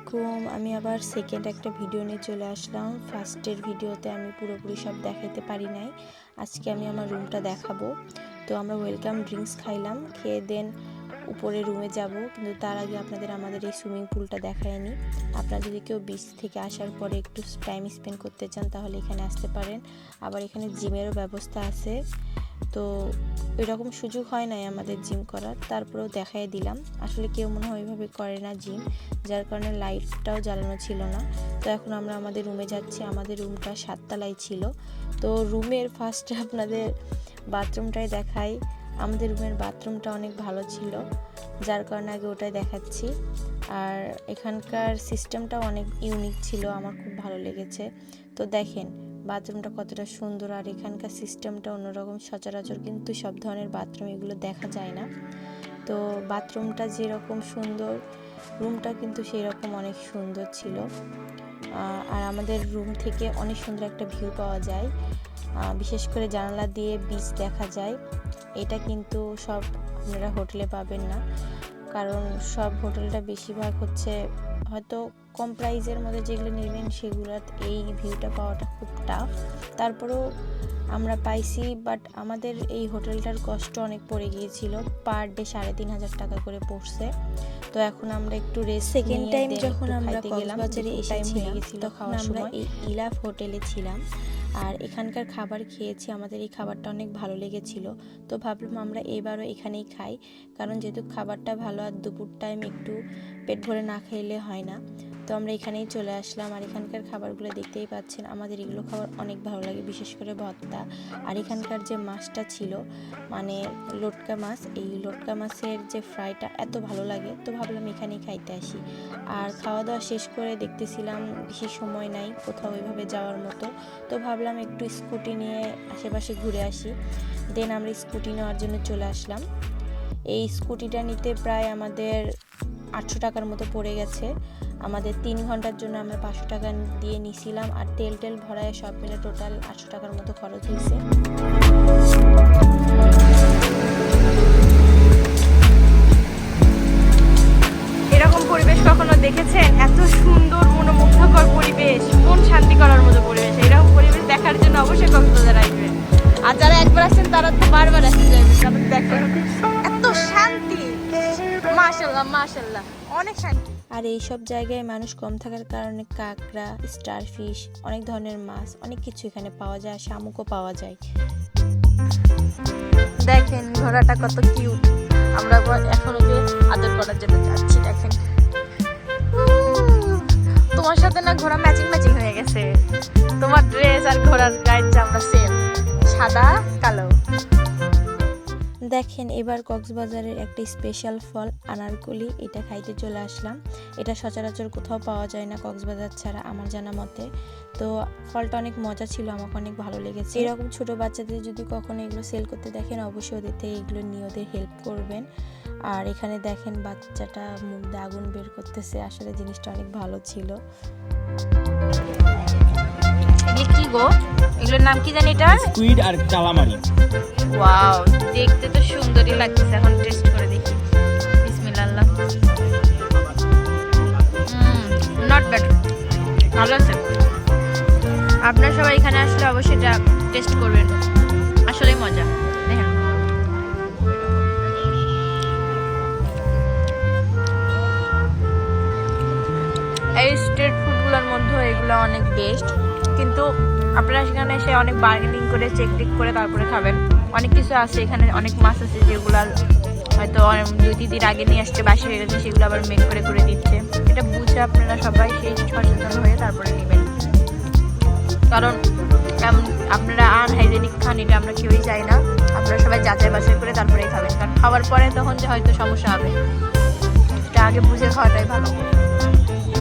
আলাইকুম। আমি আবার সেকেন্ড একটা ভিডিও নিয়ে চলে আসলাম। ফার্স্টের ভিডিওতে আমি পুরোপুরি সব দেখাইতে পারি নাই। আজকে আমি আমার রুমটা দেখাবো। তো আমরা ওয়েলকাম ড্রিঙ্কস খাইলাম, খেয়ে দেন উপরে রুমে যাব, কিন্তু তার আগে আপনাদের আমাদের এই সুইমিং পুলটা দেখায়নি। আপনারা যদি কেউ বিচ থেকে আসার পরে একটু টাইম স্পেন্ড করতে চান তাহলে এখানে আসতে পারেন। আবার এখানে জিমেরও ব্যবস্থা আছে। তো ওইরকম সুযোগ হয় নাই আমাদের জিম করার, তারপরেও দেখাই দিলাম। আসলে কেউ মনে হয় ওইভাবে করে না জিম, যার কারণে লাইটটাও জ্বালানো ছিল না। তো এখন আমরা আমাদের রুমে যাচ্ছি। আমাদের রুমটা 7 তলায় ছিল। তো রুমের ফার্স্টে আপনাদের বাথরুমটাই দেখাই। আমাদের রুমের বাথরুমটা অনেক ভালো ছিল, যার কারণে আগে ওটাই দেখাচ্ছি। আর এখানকার সিস্টেমটাও অনেক ইউনিক ছিল, আমার খুব ভালো লেগেছে। তো দেখেন বাথরুমটা কতটা সুন্দর, আর এখানকার সিস্টেমটা অন্যরকম। সচরাচর কিন্তু সব ধরনের বাথরুম এগুলো দেখা যায় না। তো বাথরুমটা যেরকম সুন্দর, রুমটা কিন্তু সেই রকম অনেক সুন্দর ছিল। আর আমাদের রুম থেকে অনেক সুন্দর একটা ভিউ পাওয়া যায়, বিশেষ করে জানালা দিয়ে বিচ দেখা যায়। এটা কিন্তু সব আপনারা হোটেলে পাবেন না, কারণ সব হোটেলটা বেশিরভাগ হচ্ছে হয়তো কম প্রাইজের মধ্যে যেগুলো নেবেন সেগুলোর এই ভিউটা পাওয়াটা খুব টাফ। তারপরেও আমরা পাইছি, বাট আমাদের এই হোটেলটার কষ্ট অনেক পড়ে গিয়েছিল। পার ডে 3,500 টাকা করে পড়ছে। তো এখন আমরা একটু রেস্ট, সেকেন্ড টাইম যখন আমরা কক্সবাজারে এসেছিলাম তখন আমরা এই ইলাফ হোটেলে ছিলাম, আর এখানকার খাবার খেয়েছি। আমাদের এই খাবারটা অনেক ভালো লেগেছিল। তো ভাবলাম আমরা এবারও এখানেই খাই, কারণ যেহেতু খাবারটা ভালো, আর দুপুর টাইম একটু পেট ভরে না খাইলে হয় না। তো আমরা এখানেই চলে আসলাম। আর এখানকার খাবারগুলো দেখতেই পাচ্ছেন, আমাদের এগুলো খাবার অনেক ভালো লাগে, বিশেষ করে ভর্তা। আর এখানকার যে মাছটা ছিল, মানে লটকা মাছ, এই লটকা মাছের যে ফ্রাইটা এত ভালো লাগে। তো ভাবলাম এখানেই খাইতে আসি। আর খাওয়া দাওয়া শেষ করে দেখতেছিলাম বেশি সময় নাই কোথাও ওইভাবে যাওয়ার মতো। তো ভাবলাম একটু স্কুটি নিয়ে আশেপাশে ঘুরে আসি। দেন আমরা স্কুটি নেওয়ার জন্য চলে আসলাম। এই স্কুটিটা নিতে প্রায় আমাদের 800 টাকার মতো পড়ে গেছে। আমাদের 3 ঘন্টার জন্য আমরা 500 টাকা দিয়ে নিছিলাম, আর তেল ভরায় সব মিলে টোটাল 800 টাকার মতো খরচ হয়েছে। এরকম পরিবেশ কখনো দেখেছেন? এত সুন্দর মনোমুগ্ধকর পরিবেশ, মন শান্তি করার মতো পরিবেশ। এরকম পরিবেশ দেখার জন্য অবশ্যই কক্সবাজার আসবেন। আর যারা একবার আসছেন তারা তো বারবার আসতে যাবেন, কারণ দেখেন এত শান্তি। মাশাআল্লাহ মাশাআল্লাহ, অনেক শান্তি। আর এই সব জায়গায় মানুষ কম থাকার কারণে কাঁকড়া, স্টারফিশ, অনেক ধরনের মাছ, অনেক কিছু এখানে পাওয়া যায়। শামুকও পাওয়া যায়। দেখেন ঘোড়াটা কত কিউট। আমরা এখন ওকে আদর করার জন্য যাচ্ছি। দেখেন তোমার সাথে না ঘোড়া ম্যাচিং হয়ে গেছে। তোমার ড্রেস আর ঘোড়ার গায়ের চামড়া সেম, সাদা কালো। দেখেন এবার কক্সবাজারের একটা স্পেশাল ফল আনারকলি, এটা খাইতে চলে আসলাম। এটা সচরাচর কোথাও পাওয়া যায় না কক্সবাজার ছাড়া আমার জানা মতে। তো ফলটা অনেক মজা ছিল, আমাকে অনেক ভালো লেগেছে। এরকম ছোট বাচ্চাদের যদি কখনো এগুলো সেল করতে দেখেন, অবশ্যই ওদের থেকে এগুলো নিয়ে ওদের হেল্প করবেন। আর এখানে দেখেন বাচ্চাটা মুখ দিয়ে আগুন বের করতেছে, আসলে জিনিসটা অনেক ভালো ছিল। কি গো, এগুলোর নাম কি জানি? এটা স্কুইড আর কালামারি। ওয়াও, দেখতে তো সুন্দরই লাগতেছে। এখন টেস্ট করে দেখি। বিসমিল্লাহ। নট ব্যাড, ভালো আছে। আপনারা সবাই এখানে আসলে অবশ্যই এটা টেস্ট করবেন, আসলেই মজা। দেখেন এই স্ট্রিট ফুডগুলোর মধ্যে এগুলো অনেক বেস্ট, কিন্তু আপনারা সেখানে এসে অনেক বার্গেনিং করে চেক করে তারপরে খাবেন। অনেক কিছু আছে এখানে, অনেক মাছ আছে যেগুলো হয়তো 2-3 দিন আগে নিয়ে আসছে, বাসি হয়ে গেছে, সেগুলো আবার মেক করে দিচ্ছে। এটা বুঝে আপনারা সবাই সেই সচেতন হয়ে তারপরে নেবেন, কারণ আপনারা আনহাইজেনিক খান এটা আমরা কেউই চাই না। আপনারা সবাই যাচাই বাছাই করে তারপরেই খাবেন, কারণ খাওয়ার পরে তখন যে হয়তো সমস্যা হবে, এটা আগে বুঝে খাওয়াটাই ভালো।